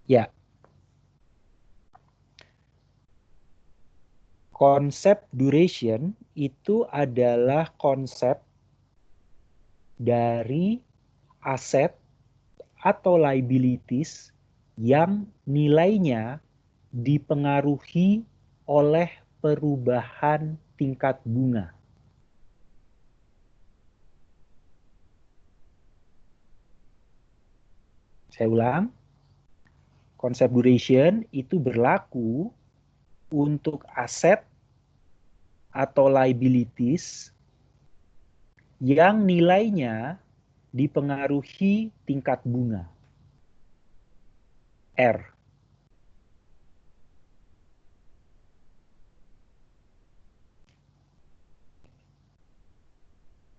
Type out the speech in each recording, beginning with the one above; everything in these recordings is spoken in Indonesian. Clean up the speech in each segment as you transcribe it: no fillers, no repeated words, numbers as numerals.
Ya, konsep duration itu adalah konsep dari aset atau liabilities yang nilainya dipengaruhi oleh perubahan tingkat bunga. Saya ulang, konsep duration itu berlaku untuk aset atau liabilities yang nilainya dipengaruhi tingkat bunga. R.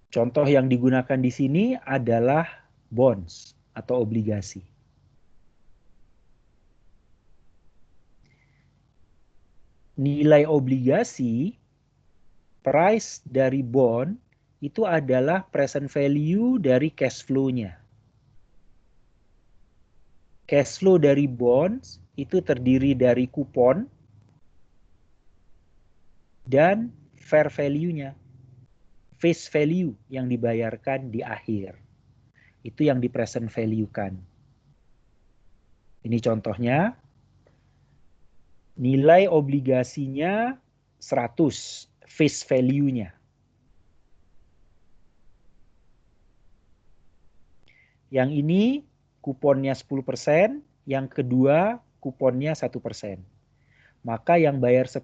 Contoh yang digunakan di sini adalah bonds atau obligasi. Nilai obligasi, price dari bond, itu adalah present value dari cash flow-nya. Cash flow dari bonds itu terdiri dari kupon dan fair value-nya. Face value yang dibayarkan di akhir. Itu yang di present value-kan. Ini contohnya. Nilai obligasinya 100, face value-nya. Yang ini kuponnya 10%, yang kedua kuponnya 1%. Maka yang bayar 10%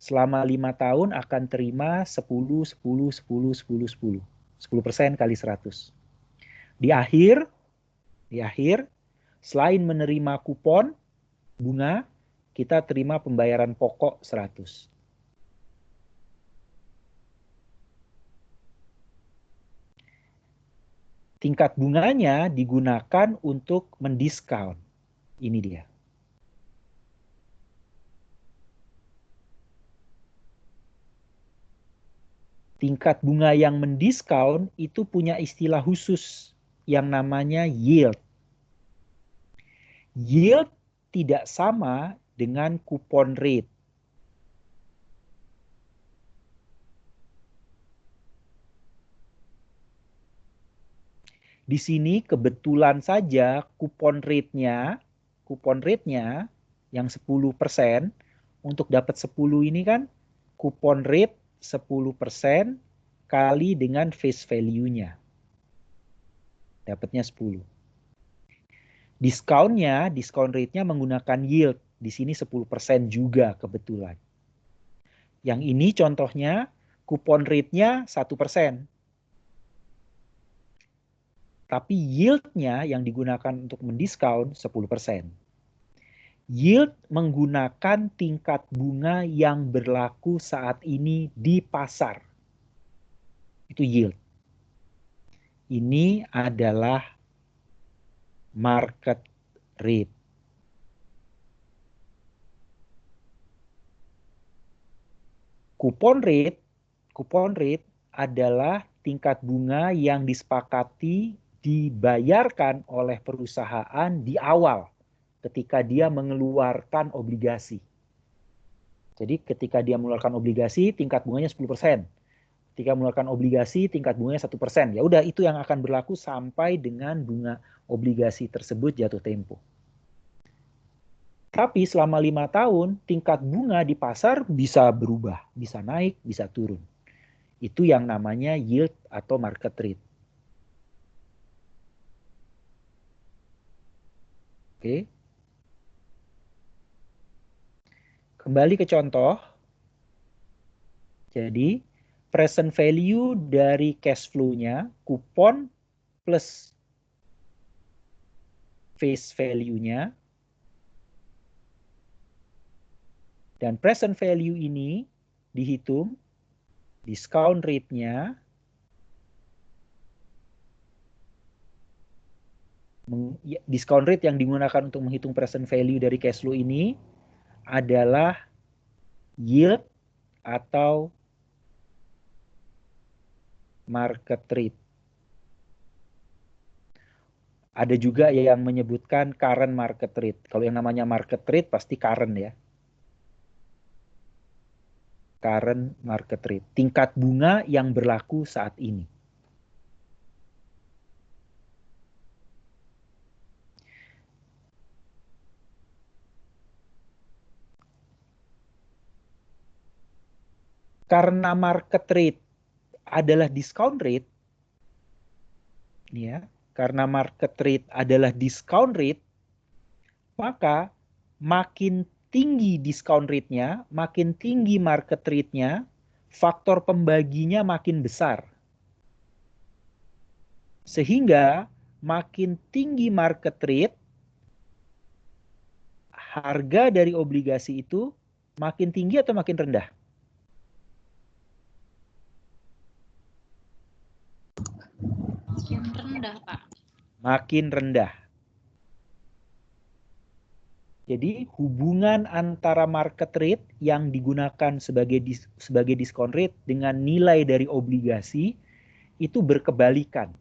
selama 5 tahun akan terima 10, 10, 10, 10, 10. 10% kali 100. Di akhir, selain menerima kupon bunga, kita terima pembayaran pokok 100. Tingkat bunganya digunakan untuk mendiskon. Ini dia. Tingkat bunga yang mendiskon itu punya istilah khusus yang namanya yield. Yield tidak sama dengan kupon rate. Di sini kebetulan saja kupon rate-nya yang 10%, untuk dapat 10 ini kan kupon rate 10% kali dengan face value-nya. Dapatnya 10. Diskon rate-nya menggunakan yield. Di sini 10% juga kebetulan. Yang ini contohnya kupon rate-nya 1%. Tapi yield-nya yang digunakan untuk mendiskon 10%. Yield menggunakan tingkat bunga yang berlaku saat ini di pasar. Itu yield. Ini adalah market rate. Kupon rate adalah tingkat bunga yang disepakati dibayarkan oleh perusahaan di awal ketika dia mengeluarkan obligasi. Jadi ketika dia mengeluarkan obligasi, tingkat bunganya 10%. Ketika mengeluarkan obligasi, tingkat bunganya 1%. Ya udah, itu yang akan berlaku sampai dengan bunga obligasi tersebut jatuh tempo. Tapi selama 5 tahun, tingkat bunga di pasar bisa berubah, bisa naik, bisa turun. Itu yang namanya yield atau market rate. Oke. Kembali ke contoh. Jadi, present value dari cash flow-nya, kupon plus face value-nya. Dan present value ini dihitung, discount rate-nya, discount rate yang digunakan untuk menghitung present value dari cash flow ini adalah yield atau market rate. Ada juga yang menyebutkan current market rate. Kalau yang namanya market rate pasti current ya. Current market rate. Tingkat bunga yang berlaku saat ini. Karena market rate adalah discount rate, ya, karena market rate adalah discount rate, maka makin tinggi discount rate-nya, makin tinggi market rate-nya, faktor pembaginya makin besar. Sehingga makin tinggi market rate, harga dari obligasi itu makin tinggi atau makin rendah? Makin rendah, Pak. Makin rendah. Jadi hubungan antara market rate yang digunakan sebagai discount rate dengan nilai dari obligasi itu berkebalikan.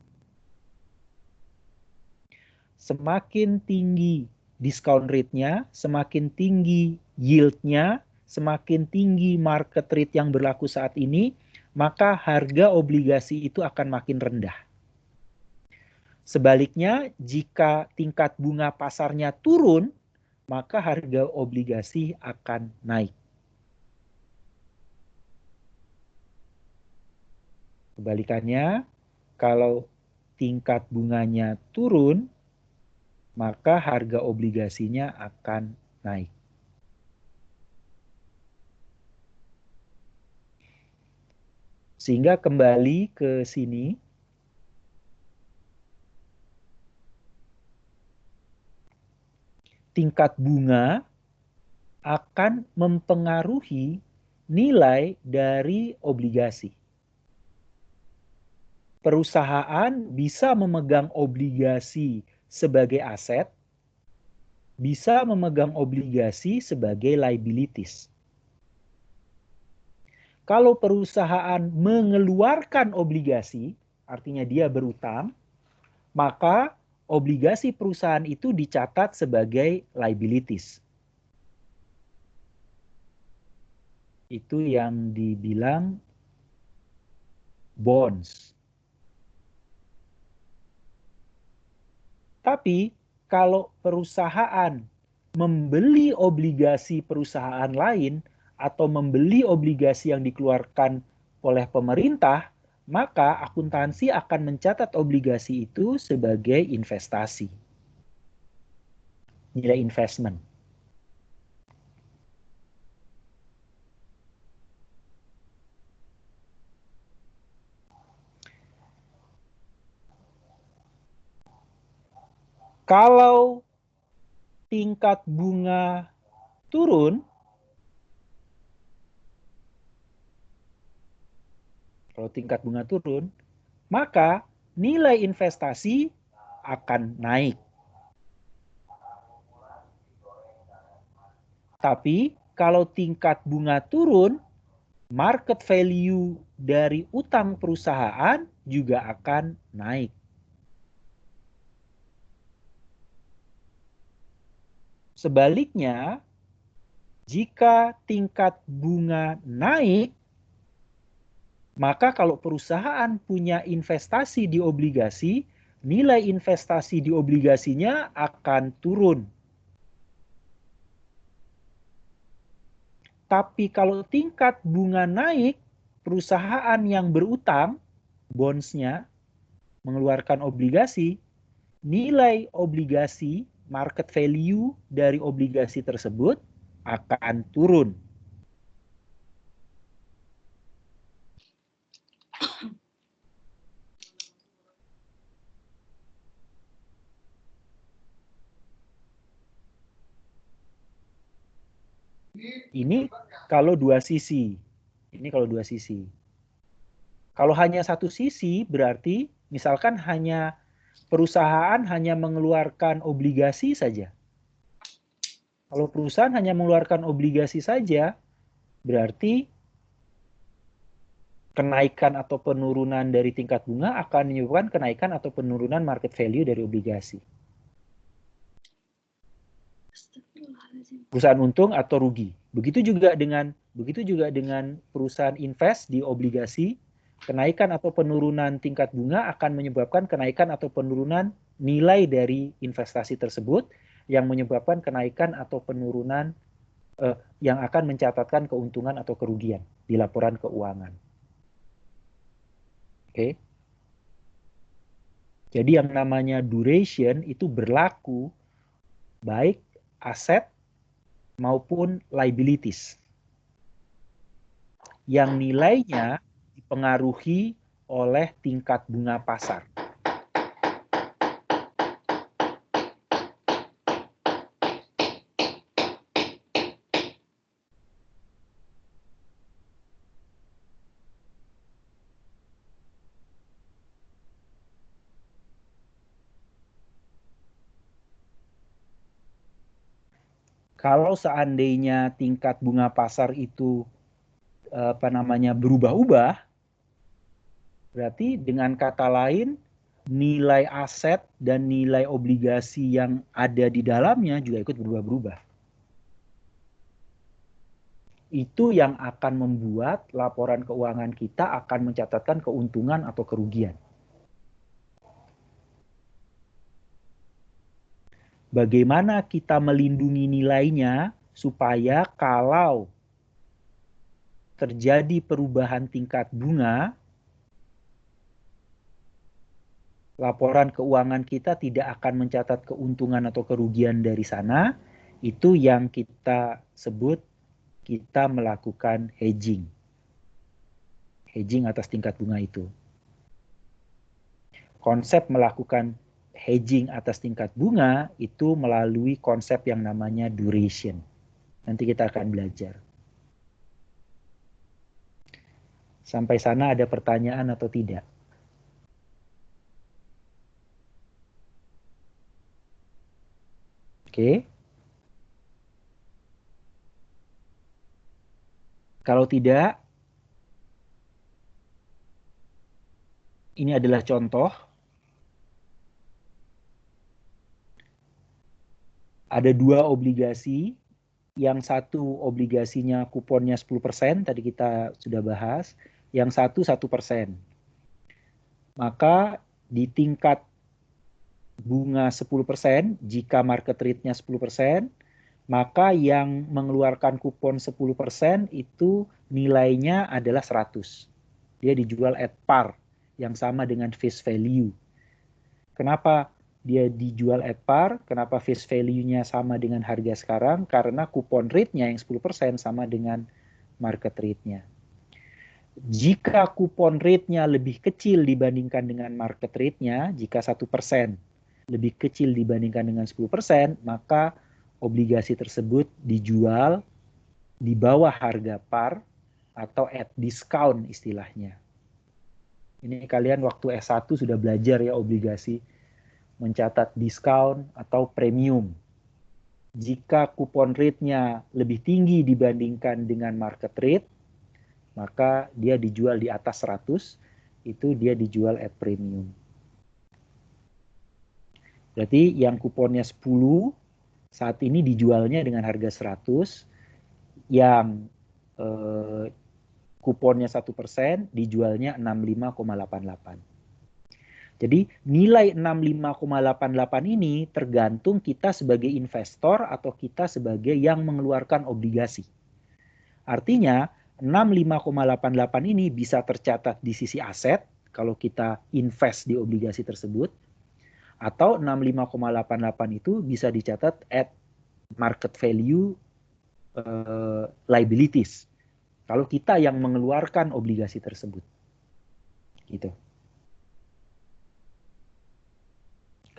Semakin tinggi discount rate-nya, semakin tinggi yield-nya, semakin tinggi market rate yang berlaku saat ini, maka harga obligasi itu akan makin rendah. Sebaliknya, jika tingkat bunga pasarnya turun, maka harga obligasi akan naik. Kebalikannya, kalau tingkat bunganya turun, maka harga obligasinya akan naik. Sehingga kembali ke sini, tingkat bunga akan mempengaruhi nilai dari obligasi. Perusahaan bisa memegang obligasi sebagai aset, bisa memegang obligasi sebagai liabilities. Kalau perusahaan mengeluarkan obligasi, artinya dia berutang, maka obligasi perusahaan itu dicatat sebagai liabilities. Itu yang dibilang bonds. Tapi kalau perusahaan membeli obligasi perusahaan lain atau membeli obligasi yang dikeluarkan oleh pemerintah, maka akuntansi akan mencatat obligasi itu sebagai investasi. Nilai investment. Kalau tingkat bunga turun, maka nilai investasi akan naik. Tapi kalau tingkat bunga turun, market value dari utang perusahaan juga akan naik. Sebaliknya, jika tingkat bunga naik, maka kalau perusahaan punya investasi di obligasi, nilai investasi di obligasinya akan turun. Tapi kalau tingkat bunga naik, perusahaan yang berutang, bonds-nya, mengeluarkan obligasi, nilai obligasi, market value dari obligasi tersebut akan turun. Ini kalau dua sisi. Ini kalau dua sisi. Kalau hanya satu sisi, berarti misalkan perusahaan hanya mengeluarkan obligasi saja. Kalau perusahaan hanya mengeluarkan obligasi saja, berarti kenaikan atau penurunan dari tingkat bunga akan menyebabkan kenaikan atau penurunan market value dari obligasi. Perusahaan untung atau rugi. Begitu juga dengan perusahaan invest di obligasi, kenaikan atau penurunan tingkat bunga akan menyebabkan kenaikan atau penurunan nilai dari investasi tersebut yang menyebabkan kenaikan atau penurunan yang akan mencatatkan keuntungan atau kerugian di laporan keuangan. Oke. Jadi yang namanya duration itu berlaku baik aset maupun liabilities yang nilainya dipengaruhi oleh tingkat bunga pasar. Kalau seandainya tingkat bunga pasar itu berubah-ubah, berarti dengan kata lain nilai aset dan nilai obligasi yang ada di dalamnya juga ikut berubah-berubah. Itu yang akan membuat laporan keuangan kita akan mencatatkan keuntungan atau kerugian. Bagaimana kita melindungi nilainya supaya kalau terjadi perubahan tingkat bunga, laporan keuangan kita tidak akan mencatat keuntungan atau kerugian dari sana. Itu yang kita sebut kita melakukan hedging. Hedging atas tingkat bunga itu. Konsep melakukan hedging atas tingkat bunga itu melalui konsep yang namanya duration. Nanti kita akan belajar. Sampai sana ada pertanyaan atau tidak? Oke. Kalau tidak, ini adalah contoh. Ada dua obligasi. Yang satu obligasinya kuponnya 10%, tadi kita sudah bahas. Yang satu 1%. Maka di tingkat bunga 10%, jika market rate-nya 10%, maka yang mengeluarkan kupon 10% itu nilainya adalah 100. Dia dijual at par, yang sama dengan face value. Kenapa dia dijual at par? Kenapa face value-nya sama dengan harga sekarang? Karena kupon rate-nya yang 10% sama dengan market rate-nya. Jika kupon rate-nya lebih kecil dibandingkan dengan market rate-nya, jika 1% lebih kecil dibandingkan dengan 10%, maka obligasi tersebut dijual di bawah harga par atau at discount istilahnya. Ini kalian waktu S1 sudah belajar ya obligasi, mencatat diskon atau premium. Jika kupon rate-nya lebih tinggi dibandingkan dengan market rate, maka dia dijual di atas 100, itu dia dijual at premium. Berarti yang kuponnya 10, saat ini dijualnya dengan harga 100, yang kuponnya 1% dijualnya 65,88. Jadi nilai 65,88 ini tergantung kita sebagai investor atau kita sebagai yang mengeluarkan obligasi. Artinya 65,88 ini bisa tercatat di sisi aset kalau kita invest di obligasi tersebut, atau 65,88 itu bisa dicatat at market value liabilities kalau kita yang mengeluarkan obligasi tersebut. Gitu.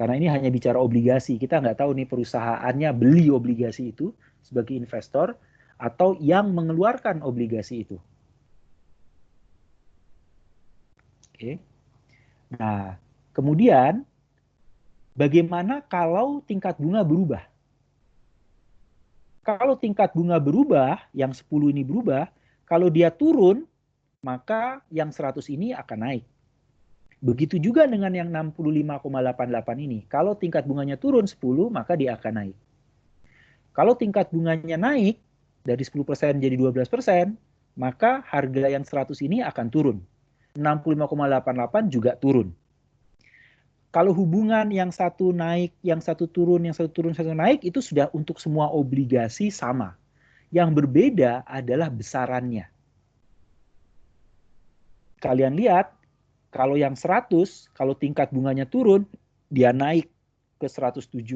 Karena ini hanya bicara obligasi, kita nggak tahu nih perusahaannya beli obligasi itu sebagai investor atau yang mengeluarkan obligasi itu. Oke. Nah, kemudian bagaimana kalau tingkat bunga berubah? Kalau tingkat bunga berubah, yang 10 ini berubah, kalau dia turun, maka yang 100 ini akan naik. Begitu juga dengan yang 65,88 ini. Kalau tingkat bunganya turun 10, maka dia akan naik. Kalau tingkat bunganya naik dari 10% jadi 12%, maka harga yang 100 ini akan turun. 65,88 juga turun. Kalau hubungan yang satu naik, yang satu turun, yang satu turun, satu naik, itu sudah untuk semua obligasi sama. Yang berbeda adalah besarannya. Kalian lihat, kalau yang 100, kalau tingkat bunganya turun, dia naik ke 107,99.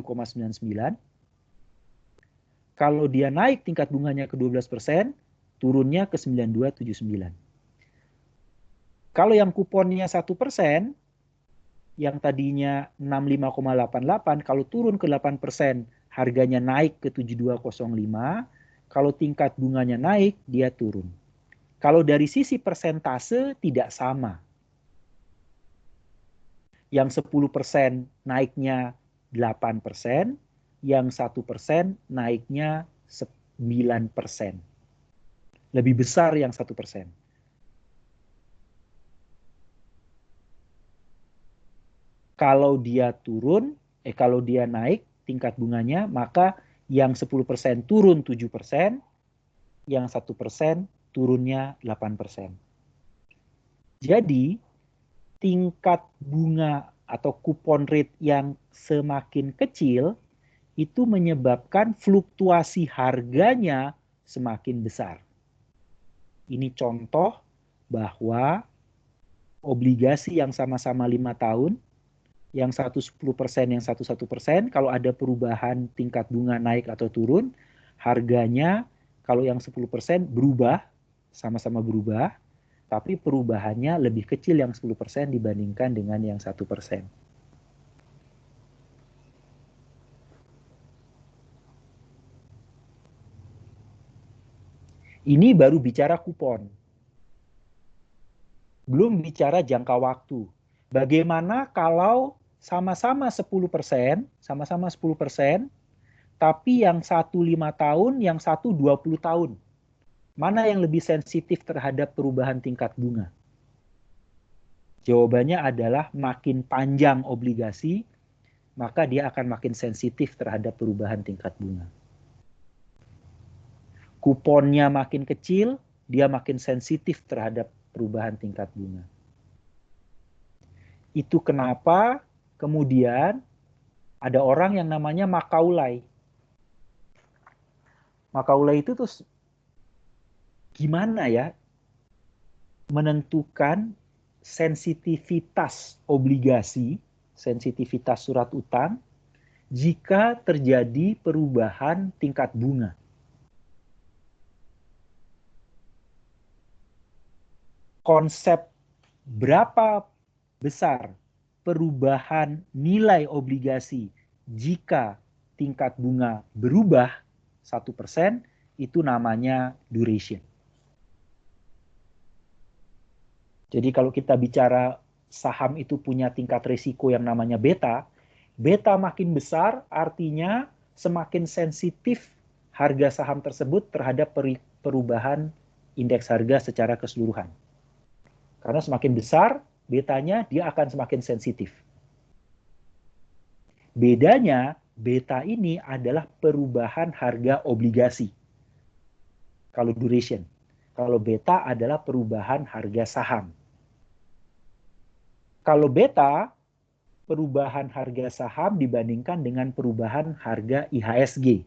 Kalau dia naik tingkat bunganya ke 12%, turunnya ke 9279. Kalau yang kuponnya 1%, yang tadinya 65,88, kalau turun ke 8%, harganya naik ke 7205. Kalau tingkat bunganya naik, dia turun. Kalau dari sisi persentase tidak sama. Yang 10% naiknya 8%, yang 1% naiknya 9%. Lebih besar yang 1%. Kalau dia turun, kalau dia naik tingkat bunganya, maka yang 10% turun 7%, yang 1% turunnya 8%. Jadi, tingkat bunga atau kupon rate yang semakin kecil, itu menyebabkan fluktuasi harganya semakin besar. Ini contoh bahwa obligasi yang sama-sama 5 tahun, yang satu 10%, yang satu 1%, kalau ada perubahan tingkat bunga naik atau turun, harganya kalau yang 10% berubah, sama-sama berubah, tapi perubahannya lebih kecil yang 10% dibandingkan dengan yang 1%. Ini baru bicara kupon. Belum bicara jangka waktu. Bagaimana kalau sama-sama 10%, sama-sama 10%, tapi yang satu 5 tahun, yang satu 20 tahun. Mana yang lebih sensitif terhadap perubahan tingkat bunga? Jawabannya adalah makin panjang obligasi, maka dia akan makin sensitif terhadap perubahan tingkat bunga. Kuponnya makin kecil, dia makin sensitif terhadap perubahan tingkat bunga. Itu kenapa kemudian ada orang yang namanya Macaulay. Macaulay itu terus gimana ya menentukan sensitivitas obligasi, sensitivitas surat utang, jika terjadi perubahan tingkat bunga. Konsep berapa besar perubahan nilai obligasi jika tingkat bunga berubah 1%, itu namanya duration. Jadi kalau kita bicara saham itu punya tingkat risiko yang namanya beta, beta makin besar artinya semakin sensitif harga saham tersebut terhadap perubahan indeks harga secara keseluruhan. Karena semakin besar betanya, dia akan semakin sensitif. Bedanya, beta ini adalah perubahan harga obligasi. Kalau duration. Kalau beta adalah perubahan harga saham. Kalau beta, perubahan harga saham dibandingkan dengan perubahan harga IHSG.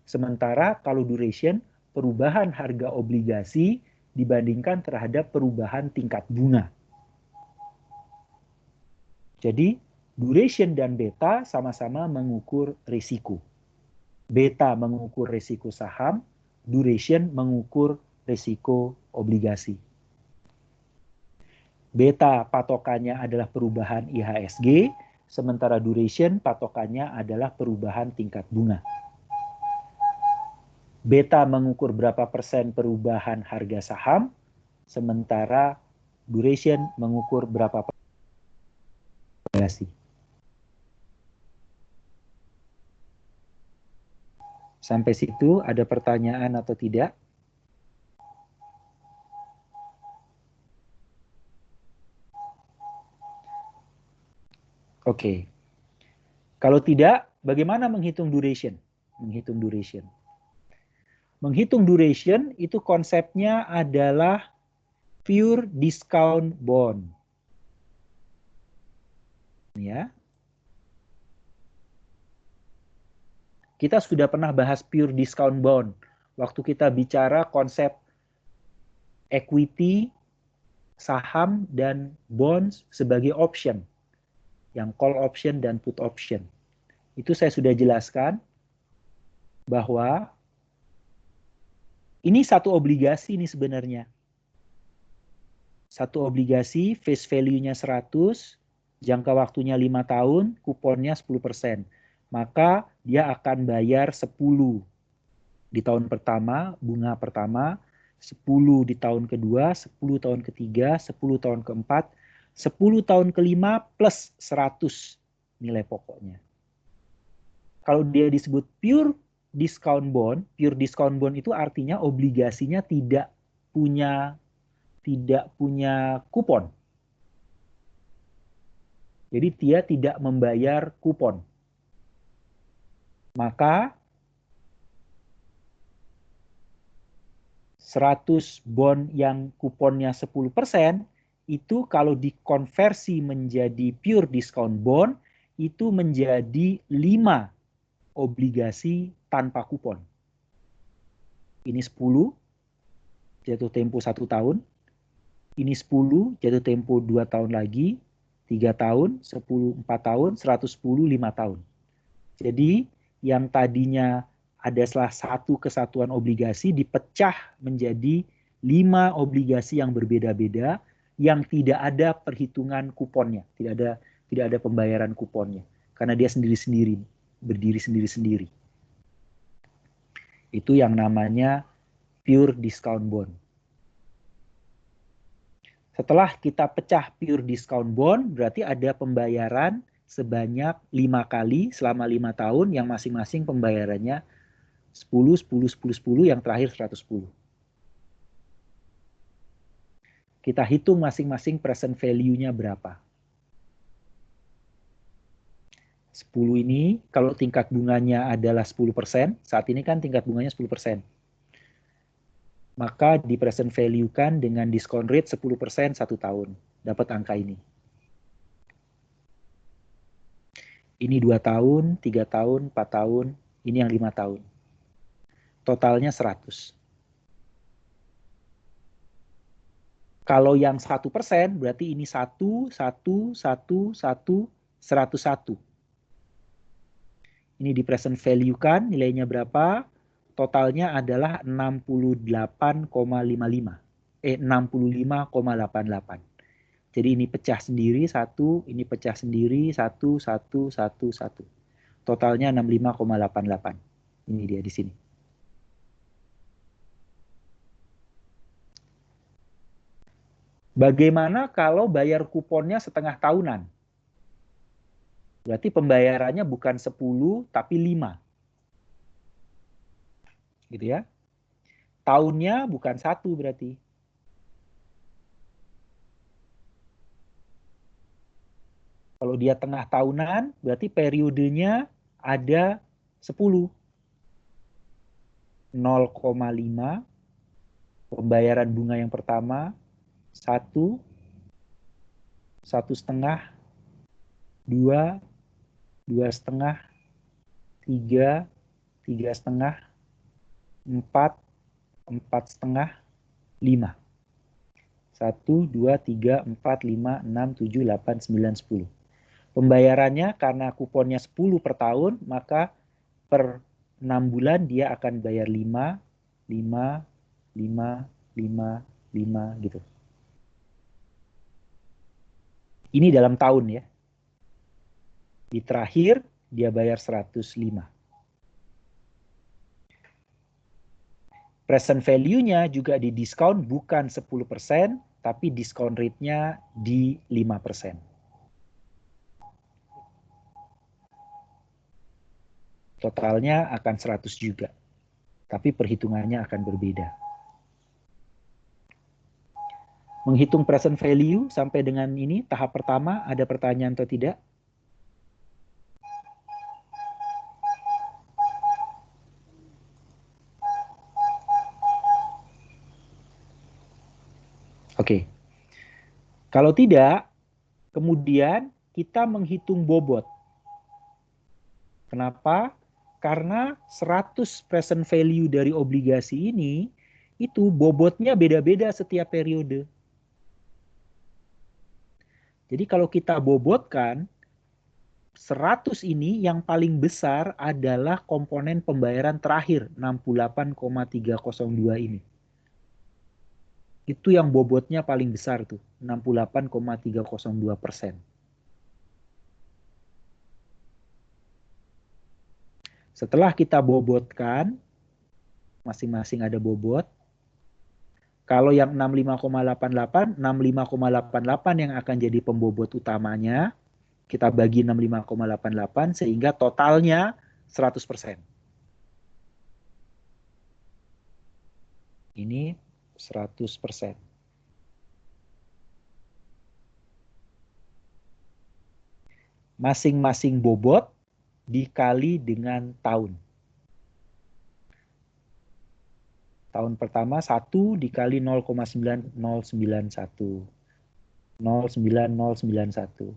Sementara kalau duration, perubahan harga obligasi dibandingkan terhadap perubahan tingkat bunga. Jadi, duration dan beta sama-sama mengukur risiko. Beta mengukur risiko saham, duration mengukur risiko obligasi. Beta patokannya adalah perubahan IHSG, sementara duration patokannya adalah perubahan tingkat bunga. Beta mengukur berapa persen perubahan harga saham, sementara duration mengukur berapa persen obligasi. Sampai situ ada pertanyaan atau tidak? Oke. Kalau tidak, bagaimana menghitung duration? Menghitung duration. Menghitung duration itu konsepnya adalah pure discount bond. Ya. Kita sudah pernah bahas pure discount bond waktu kita bicara konsep equity, saham, dan bonds sebagai option. Yang call option dan put option. Itu saya sudah jelaskan bahwa ini satu obligasi ini sebenarnya. Satu obligasi face value-nya 100, jangka waktunya 5 tahun, kuponnya 10%. Maka dia akan bayar 10 di tahun pertama, bunga pertama, 10 di tahun kedua, 10 tahun ketiga, 10 tahun keempat, 10 tahun kelima plus 100 nilai pokoknya. Kalau dia disebut pure discount bond itu artinya obligasinya tidak punya kupon. Jadi dia tidak membayar kupon. Maka 100 bond yang kuponnya 10% itu kalau dikonversi menjadi pure discount bond itu menjadi 5 obligasi tanpa kupon. Ini 10 jatuh tempo 1 tahun. Ini 10 jatuh tempo 2 tahun lagi, 3 tahun, 10 4 tahun, 110 5 tahun. Jadi yang tadinya ada salah satu kesatuan obligasi dipecah menjadi 5 obligasi yang berbeda-beda yang tidak ada perhitungan kuponnya, tidak ada pembayaran kuponnya karena dia sendiri-sendiri, berdiri sendiri-sendiri. Itu yang namanya pure discount bond. Setelah kita pecah pure discount bond, berarti ada pembayaran sebanyak 5 kali selama 5 tahun yang masing-masing pembayarannya 10, 10, 10, 10, yang terakhir 110. Kita hitung masing-masing present value-nya berapa. 10 ini, kalau tingkat bunganya adalah 10%, saat ini kan tingkat bunganya 10%. Maka di present value-kan dengan discount rate 10% 1 tahun. Dapat angka ini. Ini 2 tahun, 3 tahun, 4 tahun, ini yang 5 tahun. Totalnya 100. Kalau yang 1%, berarti ini 1, 1, 1, 1, 101. Ini di present value kan, nilainya berapa? Totalnya adalah 68,55. 65,88. Jadi ini pecah sendiri, 1, ini pecah sendiri, 1, 1, 1, 1. Totalnya 65,88. Ini dia di sini. Bagaimana kalau bayar kuponnya setengah tahunan? Berarti pembayarannya bukan 10 tapi 5. Gitu ya. Tahunnya bukan 1 berarti. Kalau dia tengah tahunan, berarti periodenya ada 10. 0,5 pembayaran bunga yang pertama, 1, 1,5, 2, 2,5, 3, 3,5, 4, 4,5, 5. 1, 2, 3, 4, 5, 6, 7, 8, 9, 10. Pembayarannya karena kuponnya 10 per tahun, maka per 6 bulan dia akan bayar 5, 5, 5, 5, 5 gitu. Ini dalam tahun ya. Di terakhir dia bayar 105. Present value-nya juga di diskon bukan 10%, tapi diskon rate-nya di 5%. Totalnya akan 100 juga. Tapi perhitungannya akan berbeda. Menghitung present value sampai dengan ini, tahap pertama, ada pertanyaan atau tidak? Oke. Kalau tidak, kemudian kita menghitung bobot. Kenapa? Karena 100 present value dari obligasi ini itu bobotnya beda-beda setiap periode. Jadi kalau kita bobotkan 100 ini yang paling besar adalah komponen pembayaran terakhir 68,302 ini. Itu yang bobotnya paling besar tuh, 68,302%. Setelah kita bobotkan, masing-masing ada bobot. Kalau yang 65,88 yang akan jadi pembobot utamanya, kita bagi 65,88 sehingga totalnya 100%. Ini 100%. Masing-masing bobot dikali dengan tahun. Tahun pertama 1 dikali 0,9091. 0,9091.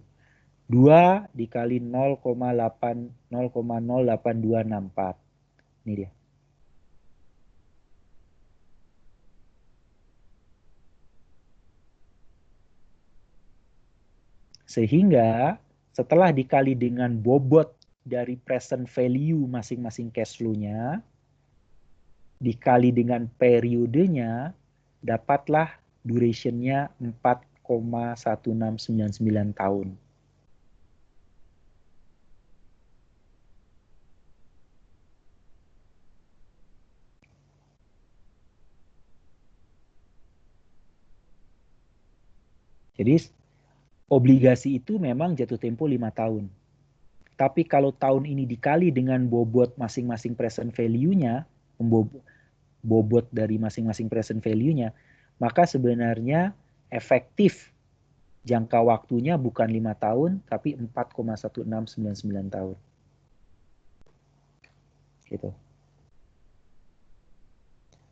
2 dikali 0,080264. Ini dia. Sehingga setelah dikali dengan bobot dari present value masing-masing cash flow-nya, dikali dengan periodenya, dapatlah duration-nya 4,1699 tahun. Jadi obligasi itu memang jatuh tempo 5 tahun. Tapi kalau tahun ini dikali dengan bobot masing-masing present value-nya, bobot dari masing-masing present value-nya, maka sebenarnya efektif jangka waktunya bukan 5 tahun, tapi 4,1699 tahun. Gitu.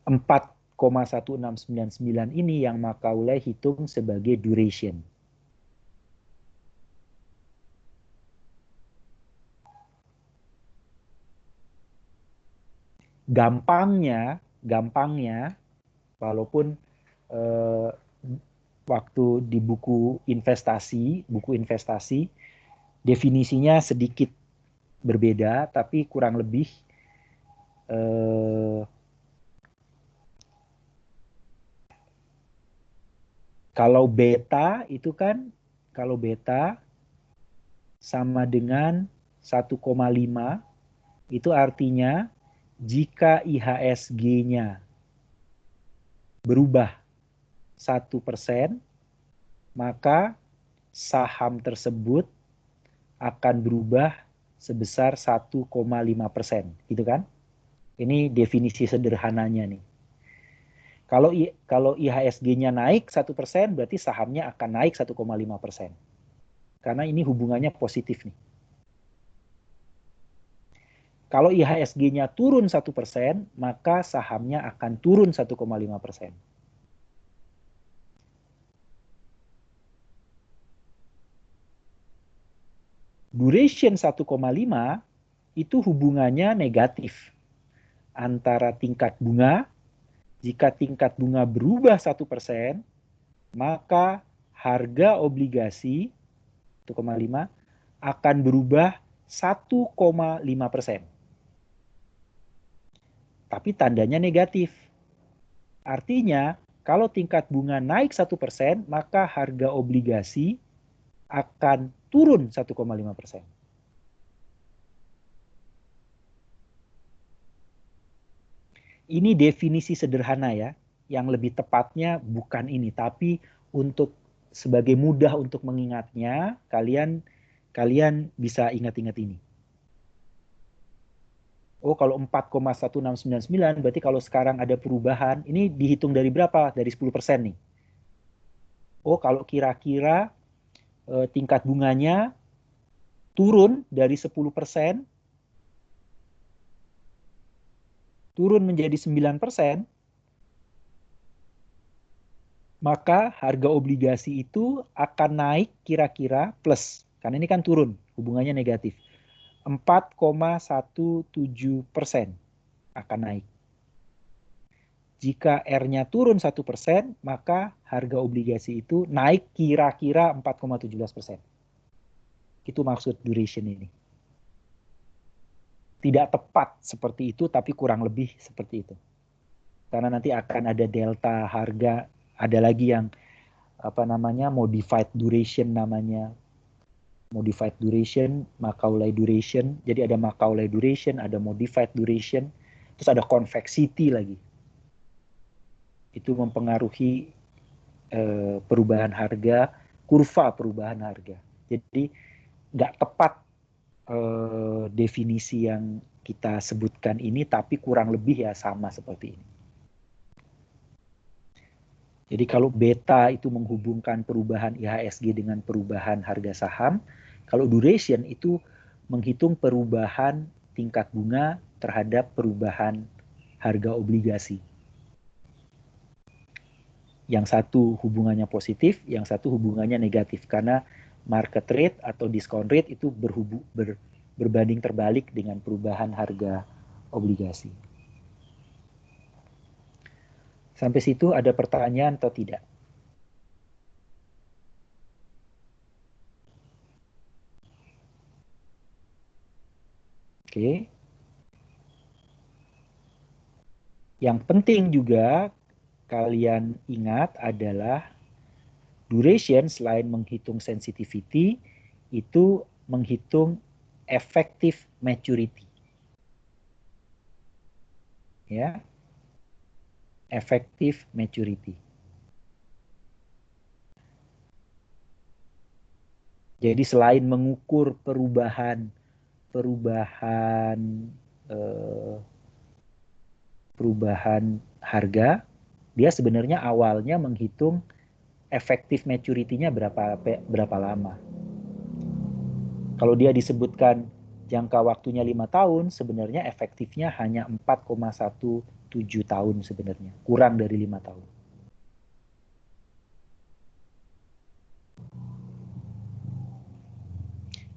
4,1699 ini yang Macaulay hitung sebagai duration. Gampangnya, walaupun waktu di buku investasi, definisinya sedikit berbeda, tapi kurang lebih kalau beta itu kan, kalau beta sama dengan 1,5, itu artinya jika IHSG-nya berubah 1%, maka saham tersebut akan berubah sebesar 1,5%. Gitu kan? Ini definisi sederhananya nih. Kalau IHSG-nya naik 1%, berarti sahamnya akan naik 1,5%. Karena ini hubungannya positif nih. Kalau IHSG-nya turun 1%, maka sahamnya akan turun 1,5%. Duration 1,5 itu hubungannya negatif antara tingkat bunga. Jika tingkat bunga berubah 1%, maka harga obligasi 1,5 akan berubah 1,5%. Tapi tandanya negatif. Artinya, kalau tingkat bunga naik 1%, maka harga obligasi akan turun 1,5%. Ini definisi sederhana ya, yang lebih tepatnya bukan ini, tapi untuk sebagai mudah untuk mengingatnya, kalian bisa ingat-ingat ini. Oh, kalau 4,1699 berarti kalau sekarang ada perubahan, ini dihitung dari berapa? Dari 10% nih. Oh, kalau kira-kira tingkat bunganya turun dari 10%, turun menjadi 9%, maka harga obligasi itu akan naik kira-kira plus, karena ini kan turun, hubungannya negatif. 4,17% akan naik. Jika R-nya turun 1%, maka harga obligasi itu naik kira-kira 4,17%. Itu maksud duration ini. Tidak tepat seperti itu, tapi kurang lebih seperti itu. Karena nanti akan ada delta harga, ada lagi yang modified duration namanya. Modified duration, Macaulay duration. Jadi ada Macaulay duration, ada modified duration, terus ada convexity lagi. Itu mempengaruhi perubahan harga, kurva perubahan harga. Jadi nggak tepat definisi yang kita sebutkan ini, tapi kurang lebih ya sama seperti ini. Jadi kalau beta itu menghubungkan perubahan IHSG dengan perubahan harga saham, kalau duration itu menghitung perubahan tingkat bunga terhadap perubahan harga obligasi. Yang satu hubungannya positif, yang satu hubungannya negatif, karena market rate atau discount rate itu berbanding terbalik dengan perubahan harga obligasi. Sampai situ ada pertanyaan atau tidak? Oke. Yang penting juga kalian ingat adalah duration selain menghitung sensitivity, itu menghitung effective maturity. Ya. Effective maturity. Jadi selain mengukur perubahan harga, dia sebenarnya awalnya menghitung effective maturity-nya berapa lama. Kalau dia disebutkan jangka waktunya 5 tahun, sebenarnya efektifnya hanya 4,17 tahun sebenarnya, kurang dari 5 tahun.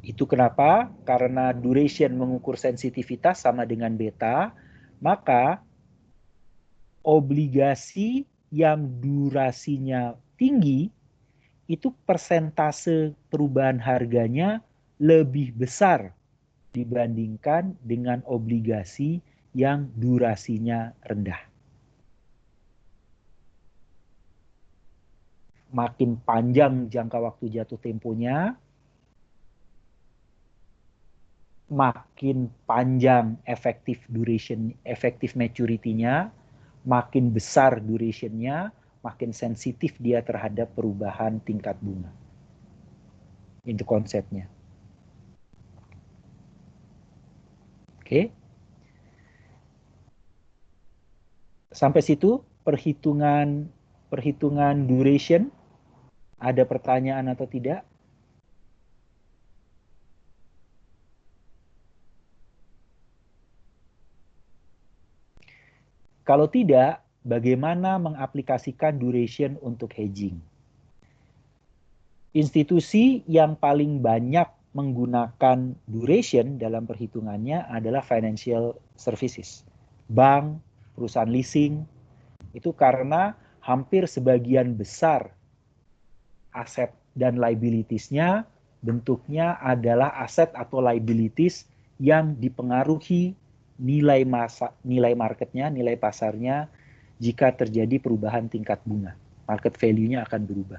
Itu kenapa? Karena duration mengukur sensitivitas sama dengan beta, maka obligasi yang durasinya tinggi itu persentase perubahan harganya lebih besar dibandingkan dengan obligasi yang durasinya rendah. Makin panjang jangka waktu jatuh temponya, makin panjang effective maturity-nya, makin besar duration-nya, makin sensitif dia terhadap perubahan tingkat bunga. Itu konsepnya. Oke. Sampai situ perhitungan duration. Ada pertanyaan atau tidak? Kalau tidak, bagaimana mengaplikasikan duration untuk hedging? Institusi yang paling banyak menggunakan duration dalam perhitungannya adalah financial services. Bank, perusahaan leasing, itu karena hampir sebagian besar aset dan liabilities-nya bentuknya adalah aset atau liabilities yang dipengaruhi nilai marketnya, nilai pasarnya jika terjadi perubahan tingkat bunga. Market value-nya akan berubah.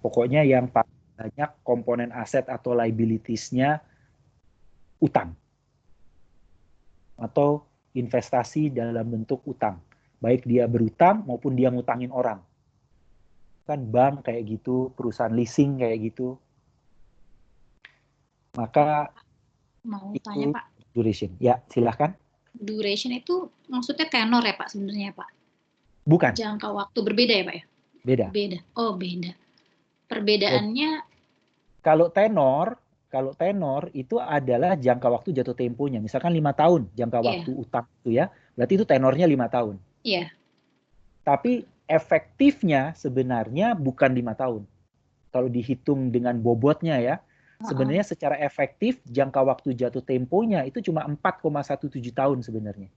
Pokoknya yang paling banyak komponen aset atau liabilities-nya utang atau investasi dalam bentuk utang. Baik dia berutang maupun dia ngutangin orang. Kan bank kayak gitu, perusahaan leasing kayak gitu. Maka mau itu tanya Pak, duration. Ya, silahkan. duration itu maksudnya tenor ya Pak sebenarnya Pak? Bukan. Jangka waktu berbeda ya Pak ya? Beda. Beda. Oh beda. Perbedaannya Kalau tenor itu adalah jangka waktu jatuh temponya. Misalkan 5 tahun jangka waktu utang itu ya. Berarti itu tenornya 5 tahun. Iya. Tapi efektifnya sebenarnya bukan 5 tahun. Kalau dihitung dengan bobotnya ya, sebenarnya secara efektif jangka waktu jatuh temponya itu cuma 4,17 tahun sebenarnya.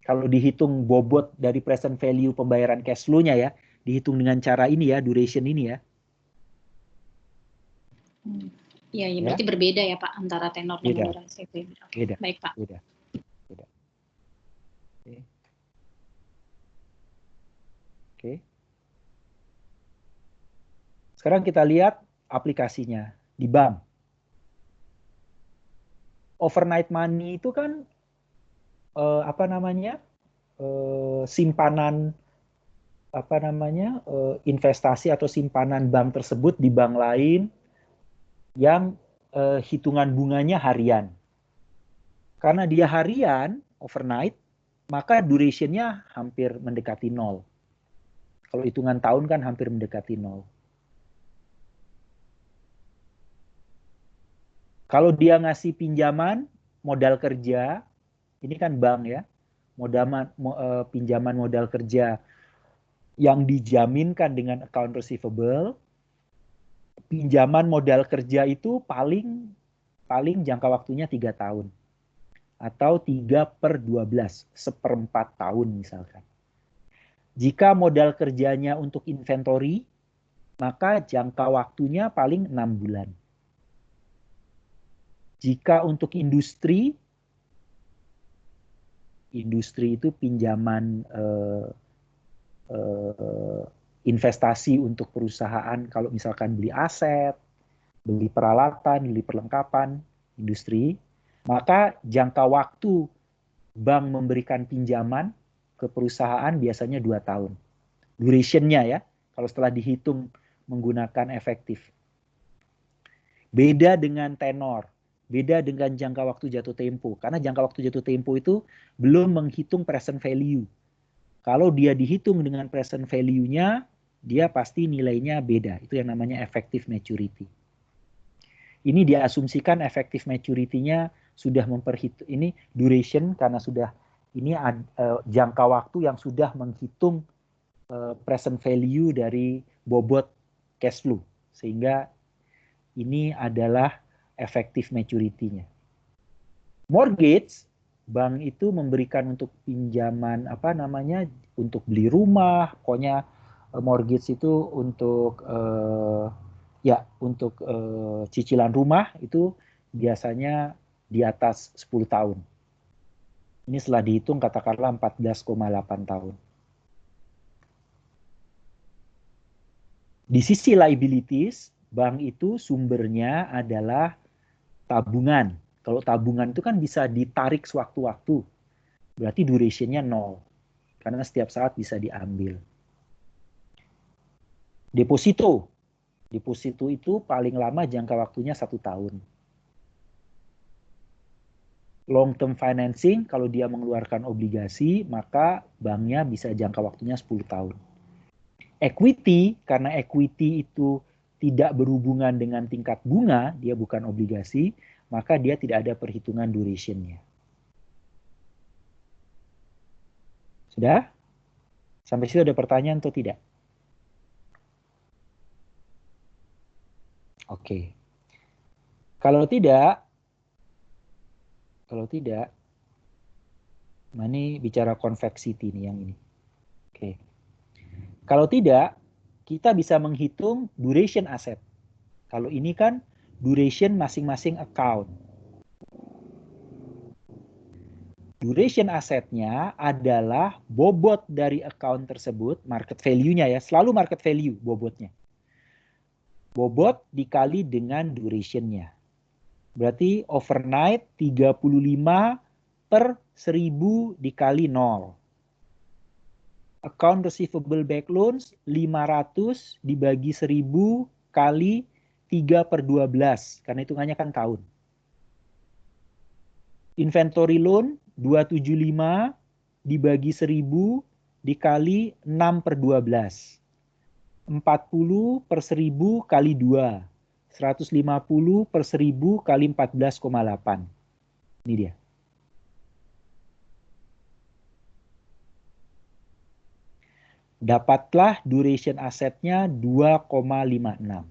Kalau dihitung bobot dari present value pembayaran cash flow-nya ya, dihitung dengan cara ini ya, duration ini ya. Iya, ya, berarti berbeda ya Pak antara tenor dan durasi. Beda. Baik Pak. Beda. Oke. Oke. Sekarang kita lihat aplikasinya di bank. Overnight money itu kan simpanan investasi atau simpanan bank tersebut di bank lain yang hitungan bunganya harian. Karena dia harian, overnight, maka durationnya hampir mendekati 0. Kalau hitungan tahun kan hampir mendekati 0. Kalau dia ngasih pinjaman modal kerja, ini kan bank ya, pinjaman modal kerja yang dijaminkan dengan account receivable, pinjaman modal kerja itu paling jangka waktunya 3 tahun. Atau 3/12, seperempat tahun misalkan. Jika modal kerjanya untuk inventory, maka jangka waktunya paling 6 bulan. Jika untuk industri itu pinjaman investasi untuk perusahaan, kalau misalkan beli aset, beli peralatan, beli perlengkapan industri, maka jangka waktu bank memberikan pinjaman ke perusahaan biasanya 2 tahun. Durationnya ya, kalau setelah dihitung menggunakan efektif. Beda dengan tenor, beda dengan jangka waktu jatuh tempo. Karena jangka waktu jatuh tempo itu belum menghitung present value. Kalau dia dihitung dengan present value-nya, dia pasti nilainya beda. Itu yang namanya effective maturity. Ini diasumsikan effective maturity-nya sudah memperhitung, ini duration karena sudah, ini jangka waktu yang sudah menghitung present value dari bobot cash flow. Sehingga ini adalah effective maturity-nya. Mortgage, bank itu memberikan untuk pinjaman untuk beli rumah, pokoknya mortgage itu untuk cicilan rumah itu biasanya di atas 10 tahun. Ini setelah dihitung katakanlah 14,8 tahun. Di sisi liabilities, bank itu sumbernya adalah tabungan. Kalau tabungan itu kan bisa ditarik sewaktu-waktu. Berarti durationnya 0. Karena setiap saat bisa diambil. Deposito. Deposito itu paling lama jangka waktunya 1 tahun. Long term financing, kalau dia mengeluarkan obligasi, maka banknya bisa jangka waktunya 10 tahun. Equity, karena equity itu tidak berhubungan dengan tingkat bunga, dia bukan obligasi, maka dia tidak ada perhitungan duration-nya. Sudah? Sampai situ ada pertanyaan atau tidak? Oke. Kalau tidak, ini bicara convexity nih yang ini. Oke. Kalau tidak, kita bisa menghitung duration aset. Kalau ini kan duration masing-masing account. Duration asetnya adalah bobot dari account tersebut, market value-nya ya, selalu market value bobotnya. Bobot dikali dengan duration-nya. Berarti overnight 35/1000 dikali 0. Account receivable back loans 500 dibagi 1000 kali 3/12. Karena hitungannya kan tahun. Inventory loan 275 dibagi 1000 dikali 6/12. 40/1000 kali 2. 150/1000 kali 14,8. Ini dia. dapatlah duration asetnya 2,56.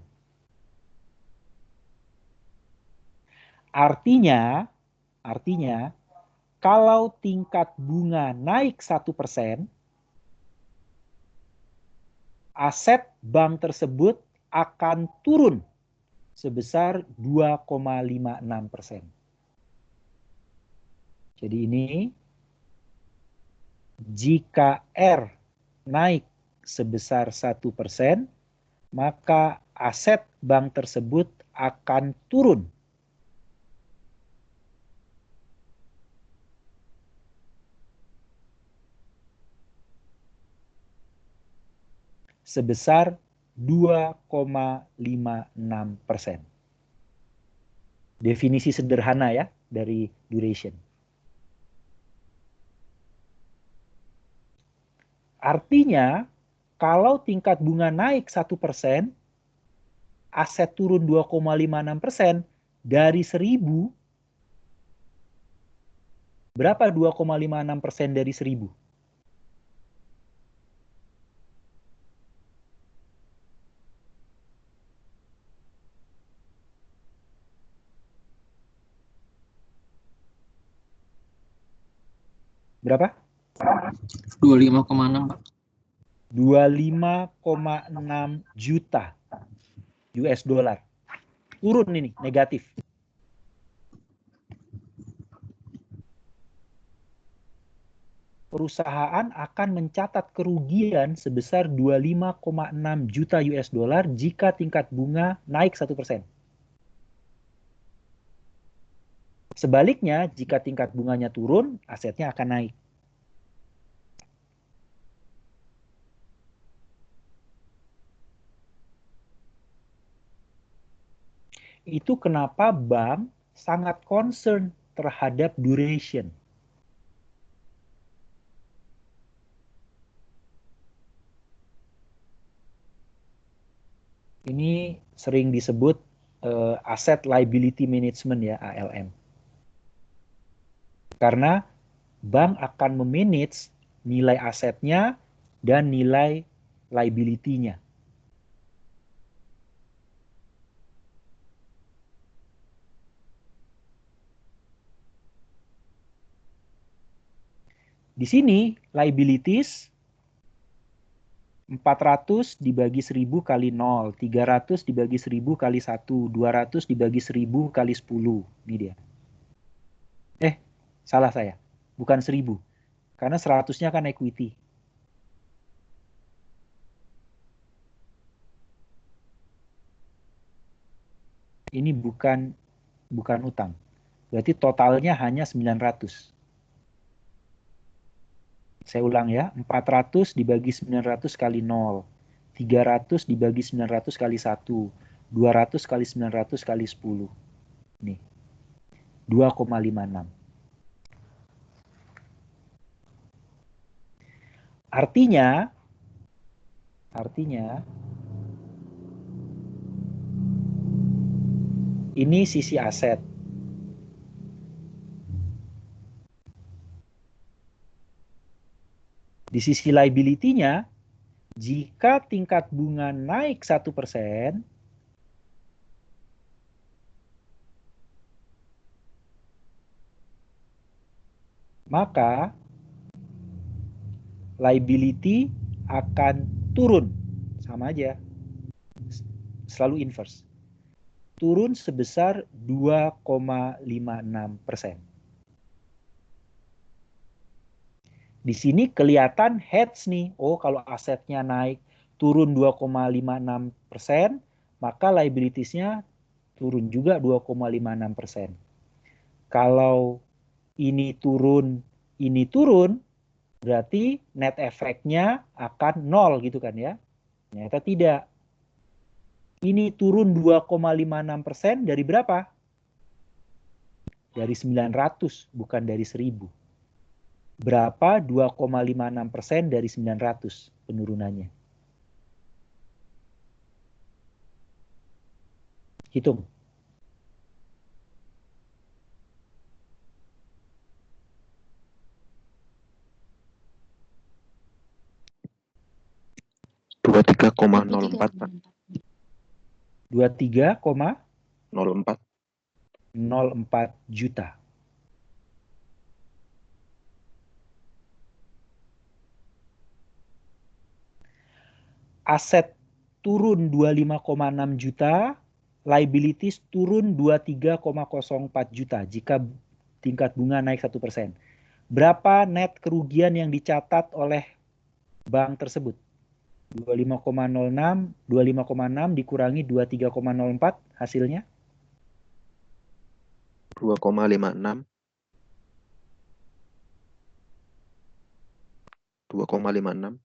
Artinya kalau tingkat bunga naik 1%, aset bank tersebut akan turun sebesar 2,56%. Jadi ini jika R naik sebesar 1%, maka aset bank tersebut akan turun sebesar 2,56%. Definisi sederhana ya dari duration. Artinya, kalau tingkat bunga naik 1%, aset turun 2,56%, dari 1.000, berapa 2,56% dari 1.000? Berapa? 25,6, Pak. 25,6 juta US dollar. Turun ini, negatif. Perusahaan akan mencatat kerugian sebesar 25,6 juta US dollar jika tingkat bunga naik 1%. Sebaliknya, jika tingkat bunganya turun, asetnya akan naik. Itu kenapa bank sangat concern terhadap duration. Ini sering disebut asset liability management ya, ALM. Karena bank akan memanage nilai asetnya dan nilai liability-nya. Di sini liabilities 400 dibagi 1.000 kali 0, 300 dibagi 1.000 kali 1, 200 dibagi 1.000 kali 10. Ini dia. Salah saya. Bukan 1.000. Karena 100-nya kan equity. Ini bukan utang. Berarti totalnya hanya 900. Saya ulang ya, 400 dibagi 900 kali 0, 300 dibagi 900 kali 1, 200 kali 900 kali 10. Nih, 2,56. Artinya, ini sisi aset. Di sisi liability-nya, jika tingkat bunga naik 1%, maka liability akan turun. Sama aja. Selalu inverse. Turun sebesar 2,56%. Di sini kelihatan hedge nih. Oh, kalau asetnya naik turun 2,56%, maka liabilities-nya turun juga 2,56%. Kalau ini turun, berarti net efeknya akan 0 gitu kan ya. Ternyata tidak. Ini turun 2,56% dari berapa? Dari 900, bukan dari 1.000. Berapa 2,56% dari 900 penurunannya? Hitung. 23,04 Pak. 23,04 juta. Aset turun 25,6 juta, liabilities turun 23,04 juta jika tingkat bunga naik 1%. Berapa net kerugian yang dicatat oleh bank tersebut? 25,06 dikurangi 23,04 hasilnya? 2,56. 2,56.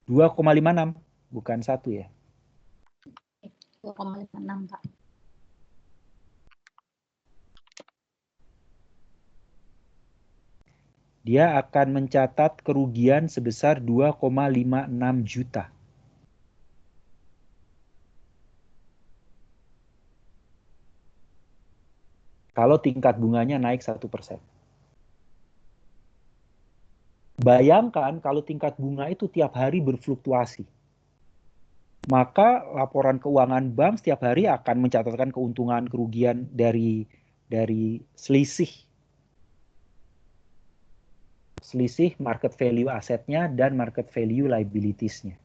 2,56, bukan 1 ya. 2,56 Pak. Dia akan mencatat kerugian sebesar 2,56 juta. Kalau tingkat bunganya naik 1%. Bayangkan kalau tingkat bunga itu tiap hari berfluktuasi. Maka laporan keuangan bank setiap hari akan mencatatkan keuntungan kerugian dari selisih market value asetnya dan market value liabilities-nya.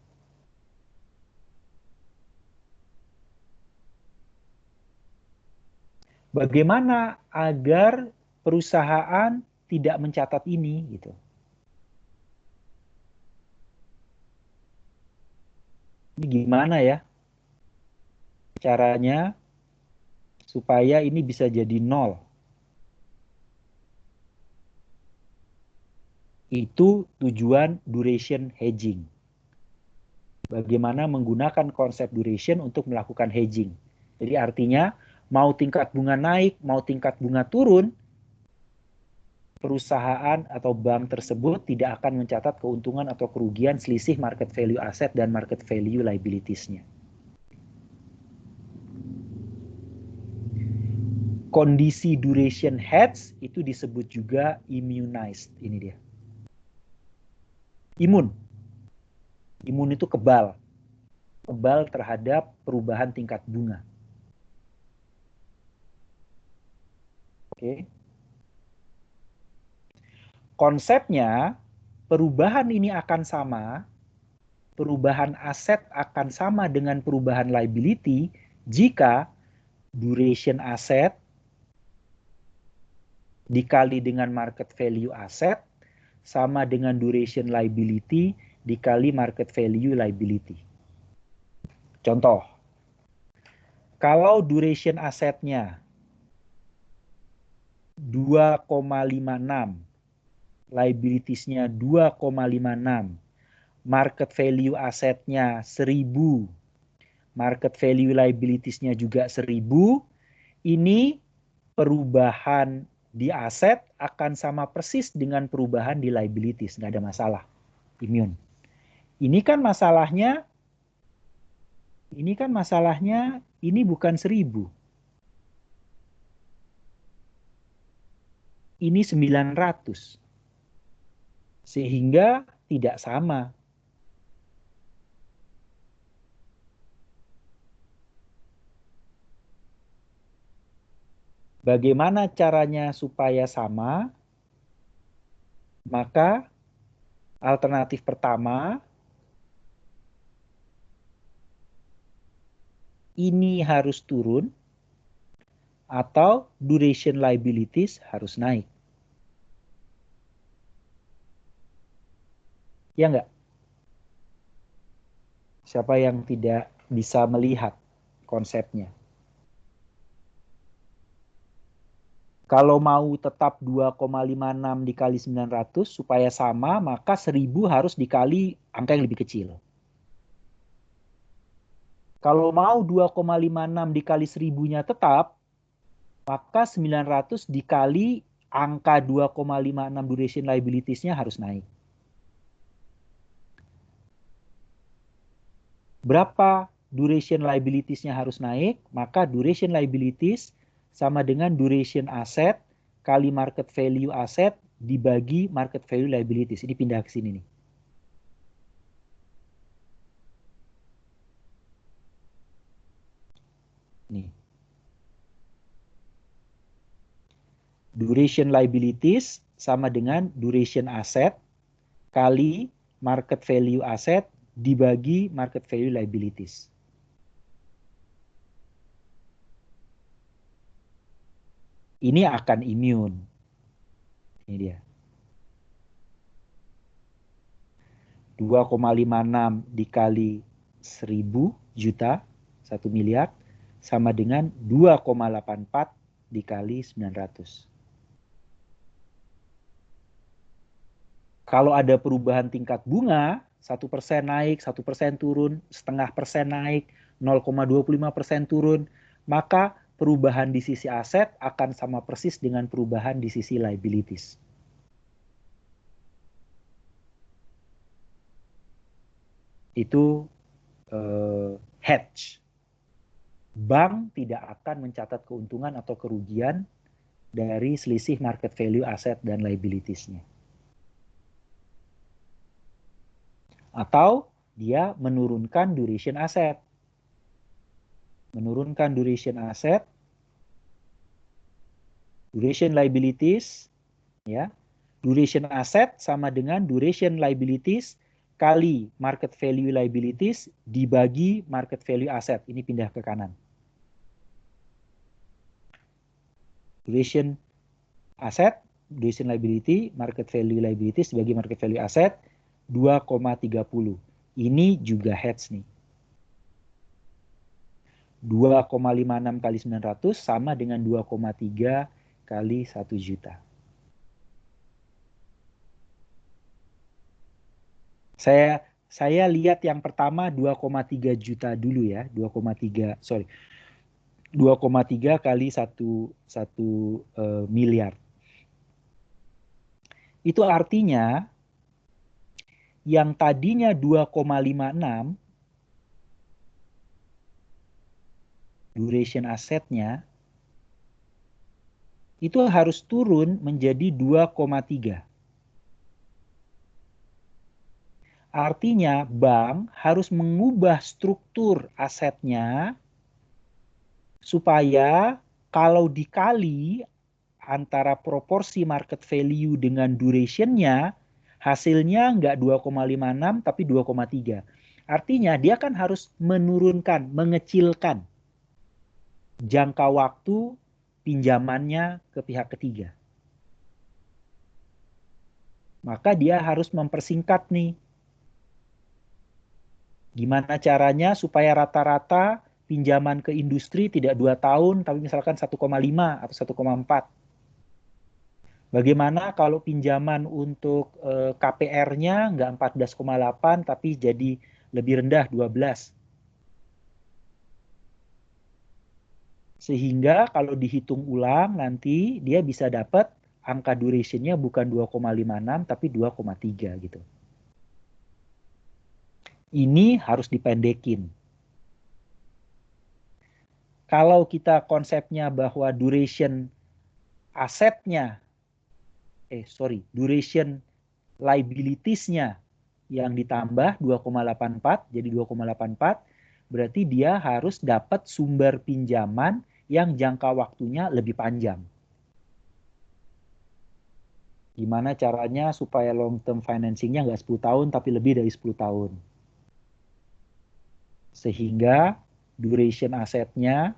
Bagaimana agar perusahaan tidak mencatat ini gitu? Ini gimana ya caranya supaya ini bisa jadi 0? Itu tujuan duration hedging. Bagaimana menggunakan konsep duration untuk melakukan hedging. Jadi artinya mau tingkat bunga naik, mau tingkat bunga turun, perusahaan atau bank tersebut tidak akan mencatat keuntungan atau kerugian selisih market value aset dan market value liabilities-nya. Kondisi duration hedge itu disebut juga immunized. Ini dia. Imun itu kebal terhadap perubahan tingkat bunga. Oke. Konsepnya, perubahan ini akan sama, perubahan aset akan sama dengan perubahan liability jika duration aset dikali dengan market value aset sama dengan duration liability dikali market value liability. Contoh, kalau duration asetnya 2,56, liabilities-nya 2,56, market value asetnya 1000, market value liabilities-nya juga 1000, ini perubahan di aset akan sama persis dengan perubahan di liabilities, nggak ada masalah. Immune. Ini kan masalahnya ini bukan 1000. Ini 900. Sehingga tidak sama. Bagaimana caranya supaya sama? Maka alternatif pertama, ini harus turun atau duration liabilities harus naik. Ya enggak? Siapa yang tidak bisa melihat konsepnya? Kalau mau tetap 2,56 dikali 900 supaya sama, maka 1000 harus dikali angka yang lebih kecil. Kalau mau 2,56 dikali 1000-nya tetap, maka 900 dikali angka 2,56 duration liabilities-nya harus naik. Berapa duration liabilities-nya harus naik? Maka duration liabilities sama dengan duration aset kali market value aset dibagi market value liabilities. Ini pindah ke sini nih. Nih. Duration liabilities sama dengan duration asset kali market value asset dibagi market value liabilities. Ini akan immune. Ini dia. 2,56 dikali 1000 juta, 1 miliar, sama dengan 2,84 dikali 900. Kalau ada perubahan tingkat bunga, 1% naik, 1% turun, 0,5% naik, 0,25% turun, maka perubahan di sisi aset akan sama persis dengan perubahan di sisi liabilities. Itu hedge. Bank tidak akan mencatat keuntungan atau kerugian dari selisih market value aset dan liabilities-nya. Atau dia menurunkan duration aset. Menurunkan duration aset, duration liabilities, ya. Duration aset sama dengan duration liabilities kali market value liabilities dibagi market value aset. Ini pindah ke kanan. Duration aset, duration liability, market value liabilities dibagi market value aset 2,30. Ini juga hedge nih. 2,56 kali 900 sama dengan 2,3 kali 1 juta. Saya lihat yang pertama 2,3 juta dulu ya, 2,3 kali 1 miliar. Itu artinya yang tadinya 2,56 duration asetnya itu harus turun menjadi 2,3. Artinya bank harus mengubah struktur asetnya supaya kalau dikali antara proporsi market value dengan durationnya, hasilnya nggak 2,56 tapi 2,3. Artinya dia kan harus menurunkan, mengecilkan jangka waktu pinjamannya ke pihak ketiga. Maka dia harus mempersingkat nih. Gimana caranya supaya rata-rata pinjaman ke industri tidak 2 tahun, tapi misalkan 1,5 atau 1,4. Bagaimana kalau pinjaman untuk KPR-nya nggak 14,8, tapi jadi lebih rendah 12. Sehingga kalau dihitung ulang nanti dia bisa dapat angka duration-nya bukan 2,56 tapi 2,3 gitu. Ini harus dipendekin. Kalau kita konsepnya bahwa duration asetnya, duration liabilities-nya yang ditambah 2,84 jadi 2,84, berarti dia harus dapat sumber pinjaman yang jangka waktunya lebih panjang. Gimana caranya supaya long term financing-nya nggak 10 tahun tapi lebih dari 10 tahun. Sehingga duration asetnya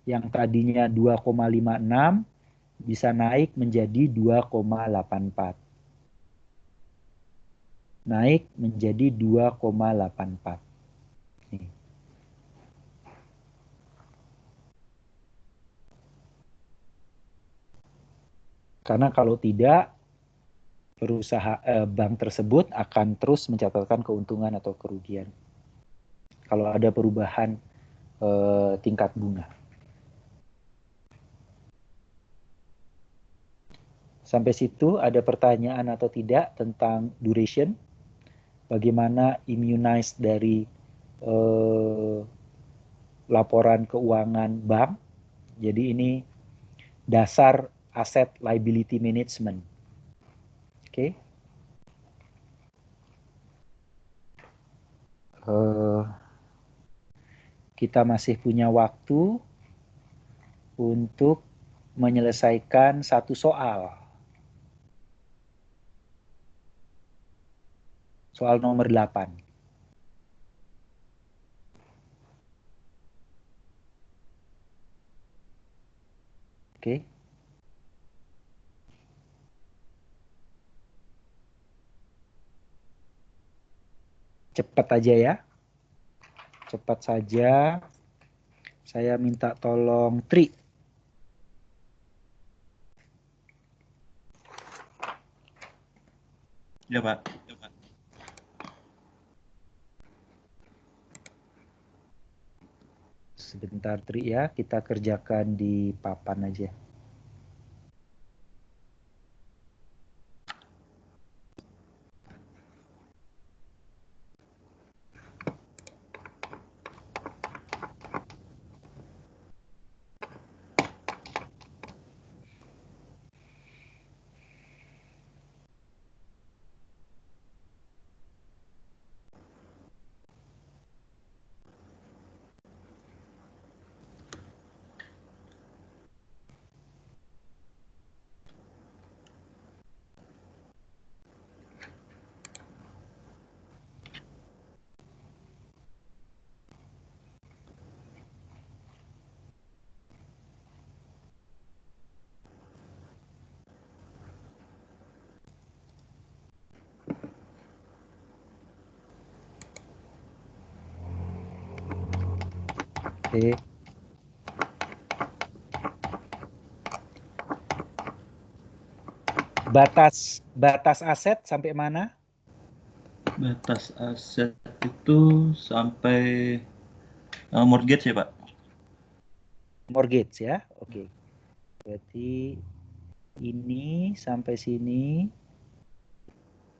yang tadinya 2,56 bisa naik menjadi 2,84. Naik menjadi 2,84. Nih. Karena kalau tidak, bank tersebut akan terus mencatatkan keuntungan atau kerugian. Kalau ada perubahan tingkat bunga. Sampai situ ada pertanyaan atau tidak tentang duration? Bagaimana immunize dari laporan keuangan bank? Jadi ini dasar asset liability management. Oke. Kita masih punya waktu untuk menyelesaikan satu soal. Soal nomor 8. Oke. Cepat aja ya. Cepat saja. Saya minta tolong Tri. Ya, Pak. Sebentar Tri ya, kita kerjakan di papan aja. Oke. Batas aset sampai mana? Batas aset itu sampai mortgage ya, Pak? Mortgage ya. Oke. Berarti ini sampai sini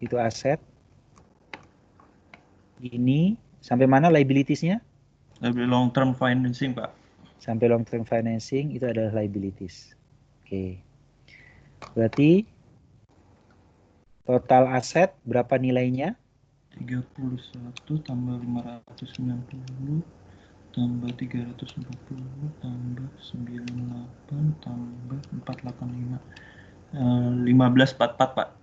itu aset. Ini sampai mana liabilities-nya? Lebih long term financing, Pak. Sampai long term financing itu adalah liabilities. Oke. Berarti total aset berapa nilainya? 31 tambah 590 tambah 340 tambah 98 tambah 485 1544, Pak.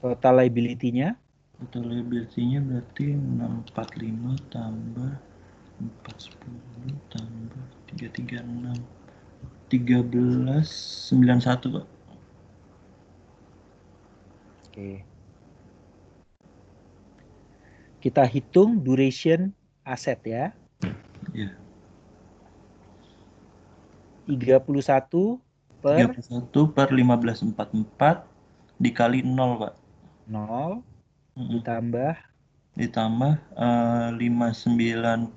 Total liability-nya? Total liability-nya berarti 645 tambah 410 tambah 336 1391, Pak. Oke. Kita hitung duration aset ya. Ya. 31 per 31 per 1544 dikali 0, Pak. 0 Mm-mm. ditambah Ditambah 590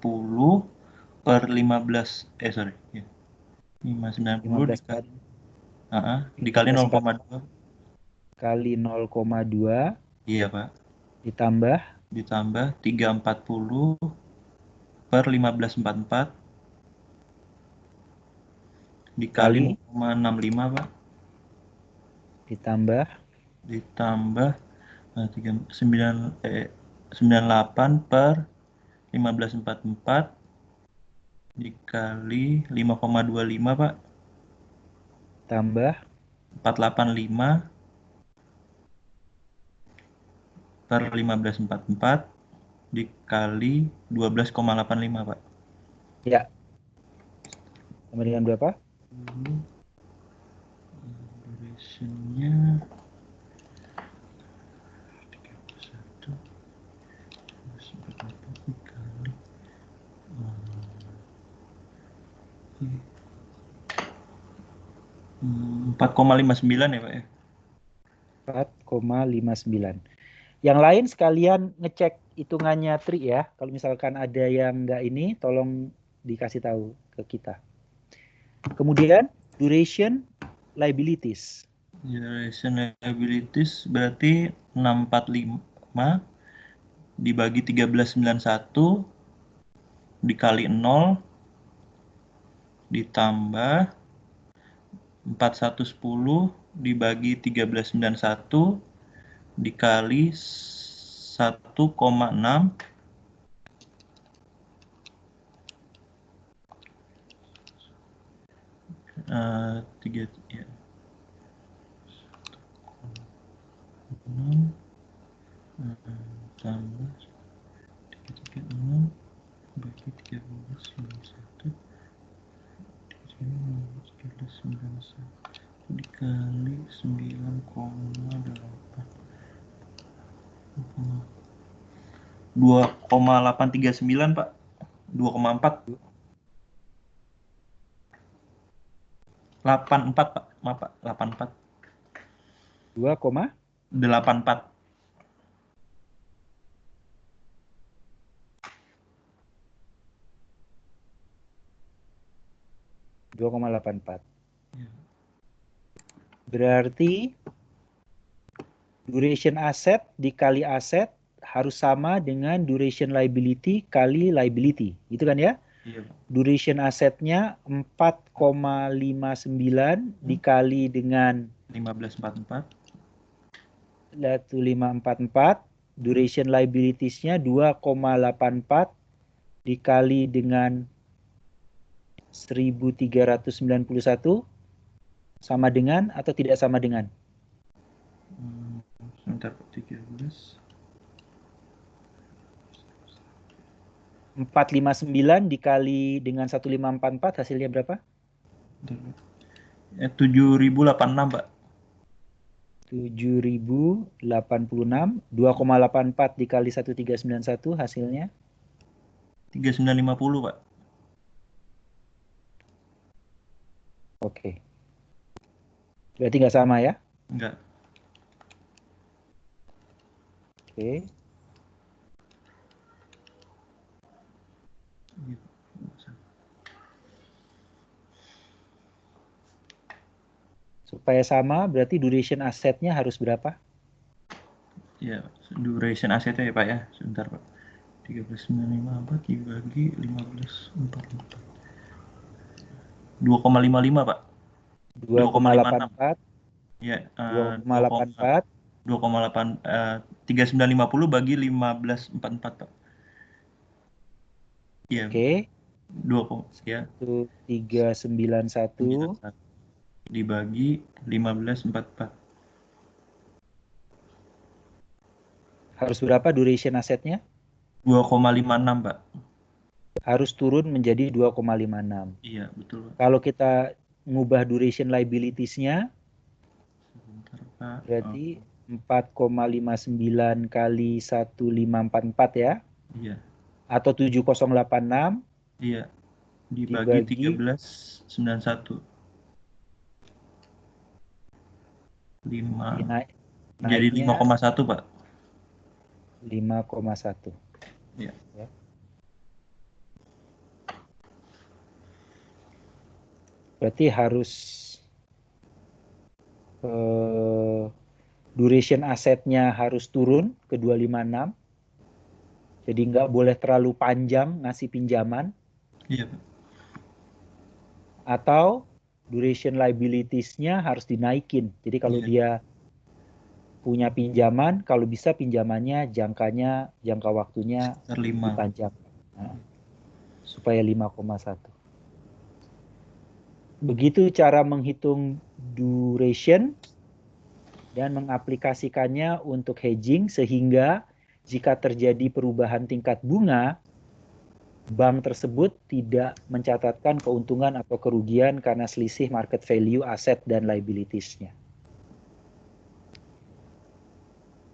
per 15 sorry ya. 590 15 kali dikali 15 0,2 kali 0,2 iya, Pak. ditambah 340 per 1544 dikali kali 0,65, Pak. ditambah Ditambah 98 per 1544 dikali 5,25, Pak. tambah 485 per 1544 dikali 12,85, Pak. ya. Sama dengan berapa? Durationnya 31 dikali 4,59 ya, Pak ya. 4,59. Yang lain sekalian ngecek hitungannya Tri ya. Kalau misalkan ada yang enggak ini, tolong dikasih tahu ke kita. Kemudian duration liabilities. Duration liabilities berarti 645 dibagi 1391 dikali 0 ditambah 4110 dibagi 1391 dikali 1,6 tiga ya. 6 tambah 336 bagi 1391 dikali 9,8 2,839 Pak. 2,4 84 Pak. Maaf Pak, 84 84 2,84. Ya. Berarti duration aset dikali aset harus sama dengan duration liability kali liability. Gitu kan ya? Iya Pak. Duration asetnya 4,59 dikali dengan 1544 544. Duration liabilities-nya 2,84 dikali dengan 1391 sama dengan atau tidak sama dengan? Sebentar Pak, 13 459 dikali dengan 1544 hasilnya berapa? 7086 Pak. 7086. 2,84 dikali 1391 hasilnya 3950 Pak. Oke. Berarti nggak sama ya? Enggak. Oke. Supaya sama berarti duration asetnya harus berapa? Ya, duration asetnya ya Pak ya. Sebentar Pak. 13,954 dibagi 1544. 2,55 Pak. 2,84. Ya, 2,84. 2,8 3950 bagi 1544 Pak. Iya. Oke. 2, ya. 1391 dibagi 1544. harus berapa duration asetnya? 2,56 Pak. Harus turun menjadi 2,56. Iya, betul Pak. Kalau kita ngubah duration liabilities-nya Sebentar Pak. berarti 4,59 kali 1544 ya? Iya. Atau 7086 Iya. Dibagi 1391. 5. Jadi 5,1 Pak. 5,1. Iya. Ya. Berarti harus duration asetnya harus turun ke 256. Jadi nggak boleh terlalu panjang ngasih pinjaman. Iya Pak. Atau duration liabilities-nya harus dinaikin. Jadi kalau dia punya pinjaman, kalau bisa pinjamannya jangka waktunya dipanjang. Nah, supaya 5,1. Begitu cara menghitung duration dan mengaplikasikannya untuk hedging sehingga jika terjadi perubahan tingkat bunga, bank tersebut tidak mencatatkan keuntungan atau kerugian karena selisih market value aset dan liabilities-nya.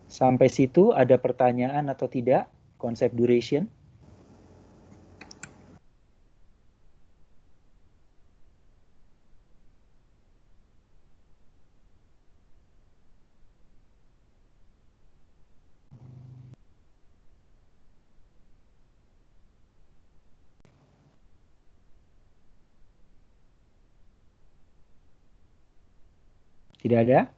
Sampai situ ada pertanyaan atau tidak konsep duration? Tidak ada?